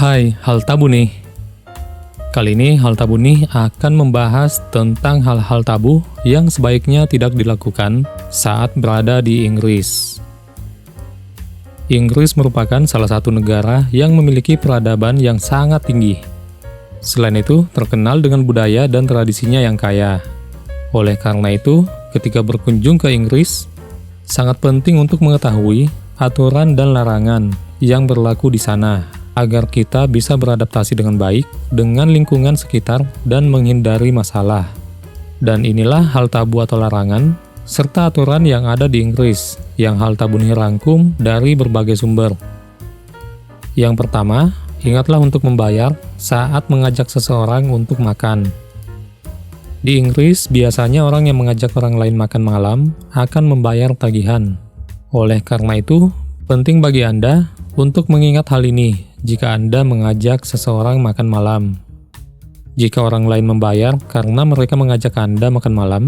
Hai, Hal Tabu nih. Kali ini Hal Tabu nih akan membahas tentang hal-hal tabu yang sebaiknya tidak dilakukan saat berada di Inggris. Inggris merupakan salah satu negara yang memiliki peradaban yang sangat tinggi. Selain itu, terkenal dengan budaya dan tradisinya yang kaya. Oleh karena itu, ketika berkunjung ke Inggris, sangat penting untuk mengetahui aturan dan larangan yang berlaku di sana, agar kita bisa beradaptasi dengan baik dengan lingkungan sekitar dan menghindari masalah. Dan inilah hal tabu atau larangan, serta aturan yang ada di Inggris, yang Hal Tabu ini rangkum dari berbagai sumber. Yang pertama, ingatlah untuk membayar saat mengajak seseorang untuk makan. Di Inggris, biasanya orang yang mengajak orang lain makan malam akan membayar tagihan. Oleh karena itu, penting bagi Anda untuk mengingat hal ini jika Anda mengajak seseorang makan malam. Jika orang lain membayar karena mereka mengajak Anda makan malam,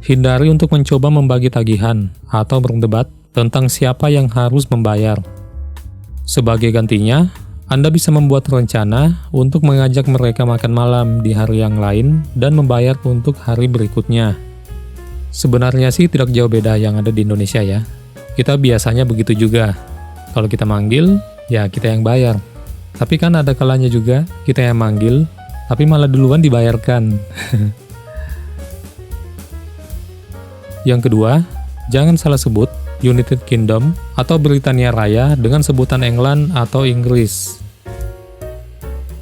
hindari untuk mencoba membagi tagihan atau berdebat tentang siapa yang harus membayar. Sebagai gantinya, Anda bisa membuat rencana untuk mengajak mereka makan malam di hari yang lain dan membayar untuk hari berikutnya. Sebenarnya sih tidak jauh beda yang ada di Indonesia ya. Kita biasanya begitu juga. Kalau kita manggil, ya kita yang bayar. Tapi kan ada kalanya juga kita yang manggil, tapi malah duluan dibayarkan. Yang kedua, jangan salah sebut United Kingdom atau Britania Raya dengan sebutan England atau Inggris.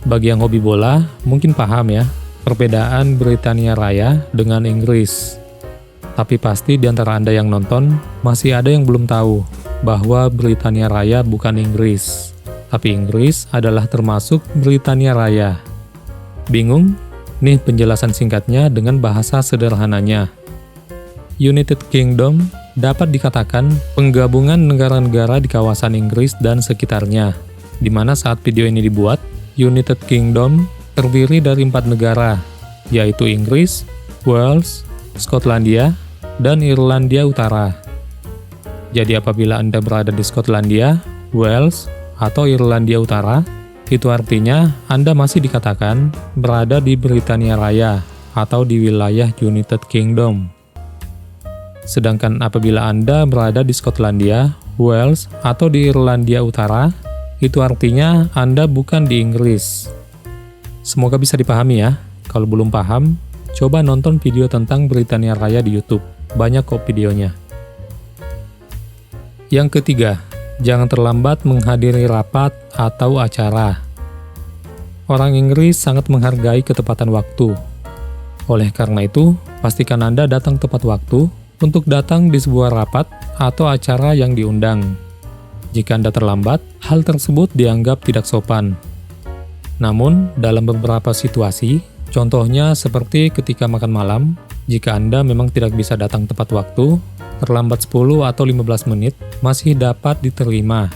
Bagi yang hobi bola, mungkin paham ya, perbedaan Britania Raya dengan Inggris. Tapi pasti di antara Anda yang nonton, masih ada yang belum tahu bahwa Britania Raya bukan Inggris, tapi Inggris adalah termasuk Britania Raya. Bingung? Nih penjelasan singkatnya dengan bahasa sederhananya. United Kingdom dapat dikatakan penggabungan negara-negara di kawasan Inggris dan sekitarnya, di mana saat video ini dibuat, United Kingdom terdiri dari 4 negara, yaitu Inggris, Wales, Skotlandia, dan Irlandia Utara. Jadi apabila Anda berada di Skotlandia, Wales, atau Irlandia Utara, itu artinya Anda masih dikatakan berada di Britania Raya atau di wilayah United Kingdom. Sedangkan apabila Anda berada di Skotlandia, Wales, atau di Irlandia Utara, itu artinya Anda bukan di Inggris. Semoga bisa dipahami ya. Kalau belum paham, coba nonton video tentang Britania Raya di YouTube. Banyak kok videonya. Yang ketiga, jangan terlambat menghadiri rapat atau acara. Orang Inggris sangat menghargai ketepatan waktu. Oleh karena itu, pastikan Anda datang tepat waktu untuk datang di sebuah rapat atau acara yang diundang. Jika Anda terlambat, hal tersebut dianggap tidak sopan. Namun, dalam beberapa situasi, contohnya seperti ketika makan malam, jika Anda memang tidak bisa datang tepat waktu, terlambat 10 atau 15 menit masih dapat diterima.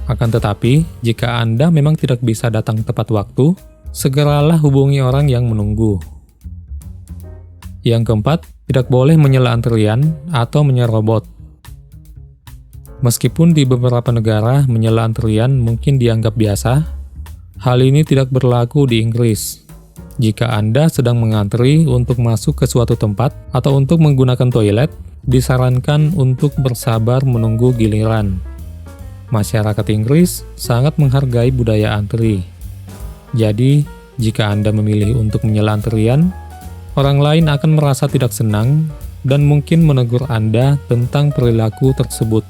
Akan tetapi, jika Anda memang tidak bisa datang tepat waktu, segeralah hubungi orang yang menunggu. Yang keempat, tidak boleh menyela antrian atau menyerobot. Meskipun di beberapa negara menyela antrian mungkin dianggap biasa, hal ini tidak berlaku di Inggris. Jika Anda sedang mengantri untuk masuk ke suatu tempat atau untuk menggunakan toilet, disarankan untuk bersabar menunggu giliran. Masyarakat Inggris sangat menghargai budaya antri. Jadi, jika Anda memilih untuk menyela antrian, orang lain akan merasa tidak senang dan mungkin menegur Anda tentang perilaku tersebut.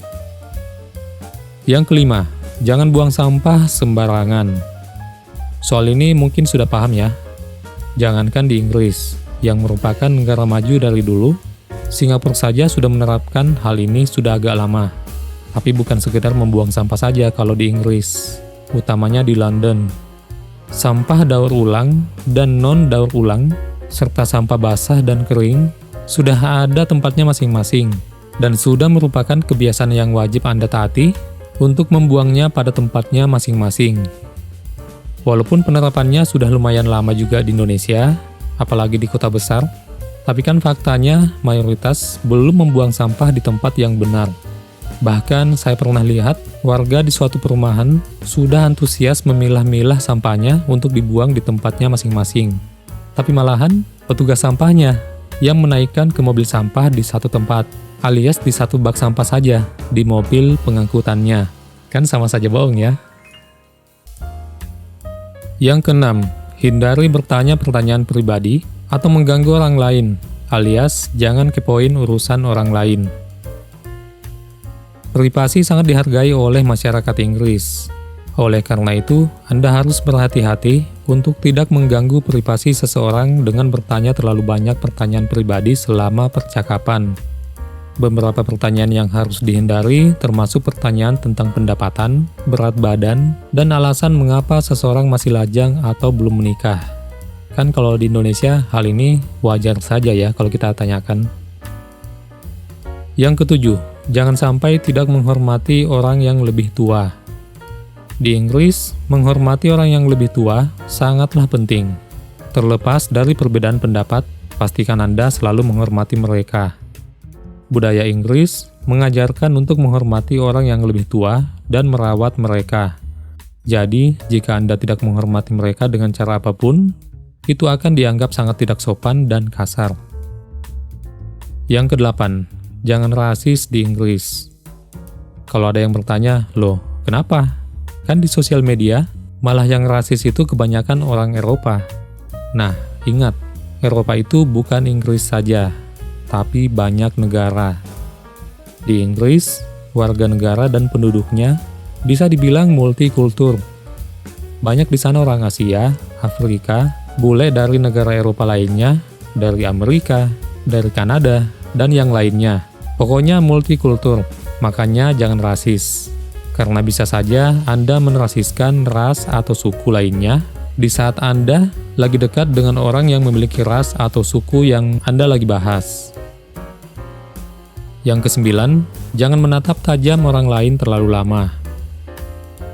Yang kelima, jangan buang sampah sembarangan. Soal ini mungkin sudah paham ya. Jangankan di Inggris, yang merupakan negara maju dari dulu, Singapura saja sudah menerapkan hal ini sudah agak lama. Tapi bukan sekedar membuang sampah saja kalau di Inggris, utamanya di London. Sampah daur ulang dan non-daur ulang, serta sampah basah dan kering, sudah ada tempatnya masing-masing, dan sudah merupakan kebiasaan yang wajib Anda taati untuk membuangnya pada tempatnya masing-masing. Walaupun penerapannya sudah lumayan lama juga di Indonesia, apalagi di kota besar, tapi kan faktanya mayoritas belum membuang sampah di tempat yang benar. Bahkan saya pernah lihat warga di suatu perumahan sudah antusias memilah-milah sampahnya untuk dibuang di tempatnya masing-masing. Tapi malahan petugas sampahnya yang menaikkan ke mobil sampah di satu tempat, alias di satu bak sampah saja di mobil pengangkutannya. Kan sama saja bohong ya. Yang keenam, hindari bertanya pertanyaan pribadi atau mengganggu orang lain, alias jangan kepoin urusan orang lain. Privasi sangat dihargai oleh masyarakat Inggris. Oleh karena itu, Anda harus berhati-hati untuk tidak mengganggu privasi seseorang dengan bertanya terlalu banyak pertanyaan pribadi selama percakapan. Beberapa pertanyaan yang harus dihindari termasuk pertanyaan tentang pendapatan, berat badan, dan alasan mengapa seseorang masih lajang atau belum menikah. Kan kalau di Indonesia, hal ini wajar saja ya kalau kita tanyakan. Yang ketujuh, jangan sampai tidak menghormati orang yang lebih tua. Di Inggris, menghormati orang yang lebih tua sangatlah penting. Terlepas dari perbedaan pendapat, pastikan Anda selalu menghormati mereka. Budaya Inggris mengajarkan untuk menghormati orang yang lebih tua dan merawat mereka. Jadi, jika Anda tidak menghormati mereka dengan cara apapun, itu akan dianggap sangat tidak sopan dan kasar. Yang kedelapan, jangan rasis di Inggris. Kalau ada yang bertanya, loh, kenapa? Kan di sosial media, malah yang rasis itu kebanyakan orang Eropa. Nah, ingat, Eropa itu bukan Inggris saja, tapi banyak negara. Di Inggris, warga negara dan penduduknya bisa dibilang multikultur. Banyak di sana orang Asia, Afrika, bule dari negara Eropa lainnya, dari Amerika, dari Kanada, dan yang lainnya. Pokoknya multikultur, makanya jangan rasis. Karena bisa saja Anda menrasiskan ras atau suku lainnya di saat Anda lagi dekat dengan orang yang memiliki ras atau suku yang Anda lagi bahas. Yang kesembilan, jangan menatap tajam orang lain terlalu lama.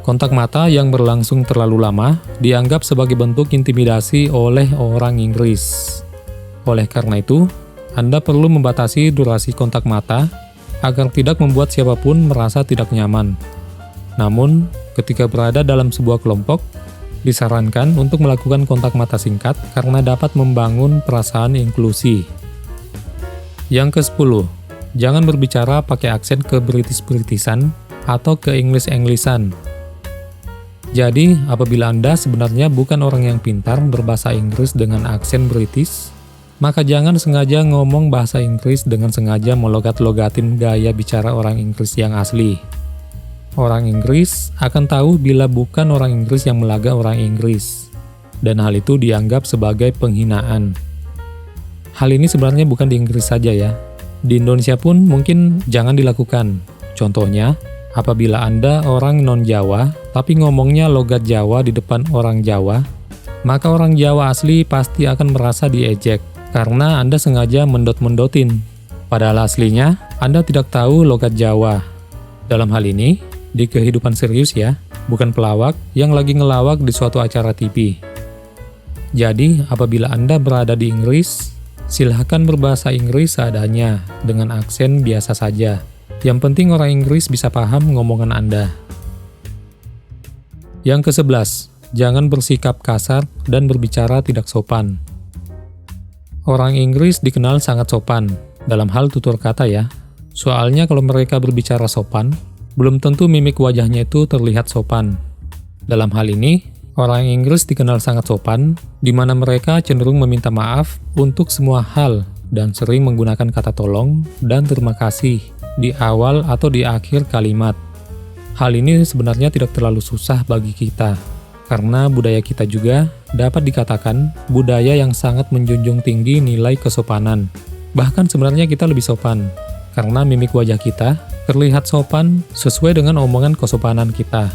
Kontak mata yang berlangsung terlalu lama dianggap sebagai bentuk intimidasi oleh orang Inggris. Oleh karena itu, Anda perlu membatasi durasi kontak mata agar tidak membuat siapapun merasa tidak nyaman. Namun, ketika berada dalam sebuah kelompok, disarankan untuk melakukan kontak mata singkat karena dapat membangun perasaan inklusi. Yang ke-10, jangan berbicara pakai aksen ke British-Britishan atau ke English-Englishan. Jadi, apabila Anda sebenarnya bukan orang yang pintar berbahasa Inggris dengan aksen British, maka jangan sengaja ngomong bahasa Inggris dengan sengaja melogat-logatin gaya bicara orang Inggris yang asli. Orang Inggris akan tahu bila bukan orang Inggris yang melaga orang Inggris, dan hal itu dianggap sebagai penghinaan. Hal ini sebenarnya bukan di Inggris saja ya. Di Indonesia pun mungkin jangan dilakukan. Contohnya, apabila Anda orang non-Jawa, tapi ngomongnya logat Jawa di depan orang Jawa, maka orang Jawa asli pasti akan merasa diejek, karena Anda sengaja mendot-mendotin. Padahal aslinya, Anda tidak tahu logat Jawa. Dalam hal ini, di kehidupan serius ya, bukan pelawak yang lagi ngelawak di suatu acara TV. Jadi, apabila Anda berada di Inggris, silahkan berbahasa Inggris seadanya, dengan aksen biasa saja. Yang penting orang Inggris bisa paham ngomongan Anda. Yang ke-11, jangan bersikap kasar dan berbicara tidak sopan. Orang Inggris dikenal sangat sopan, dalam hal tutur kata ya. Soalnya kalau mereka berbicara sopan, belum tentu mimik wajahnya itu terlihat sopan. Dalam hal ini, orang Inggris dikenal sangat sopan, di mana mereka cenderung meminta maaf untuk semua hal dan sering menggunakan kata tolong dan terima kasih di awal atau di akhir kalimat. Hal ini sebenarnya tidak terlalu susah bagi kita, karena budaya kita juga dapat dikatakan budaya yang sangat menjunjung tinggi nilai kesopanan. Bahkan sebenarnya kita lebih sopan, karena mimik wajah kita terlihat sopan sesuai dengan omongan kesopanan kita.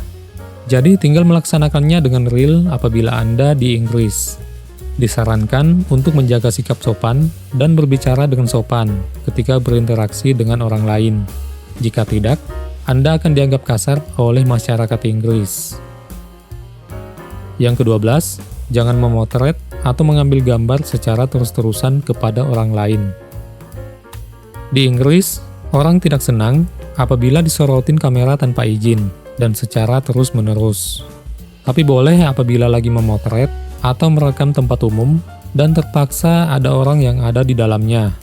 Jadi tinggal melaksanakannya dengan real apabila Anda di Inggris. Disarankan untuk menjaga sikap sopan dan berbicara dengan sopan ketika berinteraksi dengan orang lain. Jika tidak, Anda akan dianggap kasar oleh masyarakat Inggris. Yang ke-12, jangan memotret atau mengambil gambar secara terus-terusan kepada orang lain. Di Inggris, orang tidak senang apabila disorotin kamera tanpa izin dan secara terus-menerus. Tapi boleh apabila lagi memotret atau merekam tempat umum dan terpaksa ada orang yang ada di dalamnya.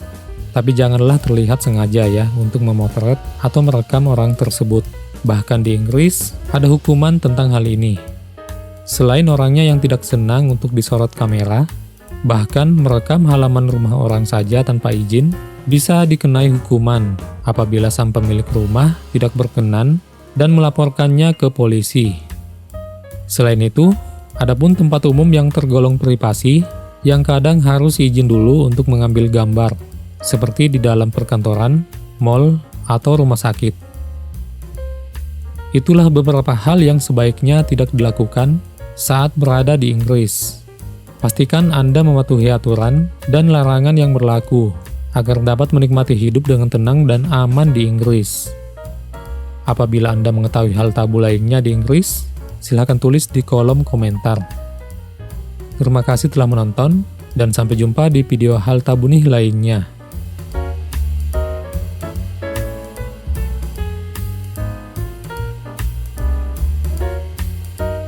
Tapi janganlah terlihat sengaja ya untuk memotret atau merekam orang tersebut. Bahkan di Inggris ada hukuman tentang hal ini. Selain orangnya yang tidak senang untuk disorot kamera, bahkan merekam halaman rumah orang saja tanpa izin bisa dikenai hukuman apabila sang pemilik rumah tidak berkenan dan melaporkannya ke polisi. Selain itu, adapun tempat umum yang tergolong privasi yang kadang harus izin dulu untuk mengambil gambar, seperti di dalam perkantoran, mal, atau rumah sakit. Itulah beberapa hal yang sebaiknya tidak dilakukan saat berada di Inggris. Pastikan Anda mematuhi aturan dan larangan yang berlaku agar dapat menikmati hidup dengan tenang dan aman di Inggris. Apabila Anda mengetahui hal tabu lainnya di Inggris, silakan tulis di kolom komentar. Terima kasih telah menonton, dan sampai jumpa di video hal tabu nih lainnya.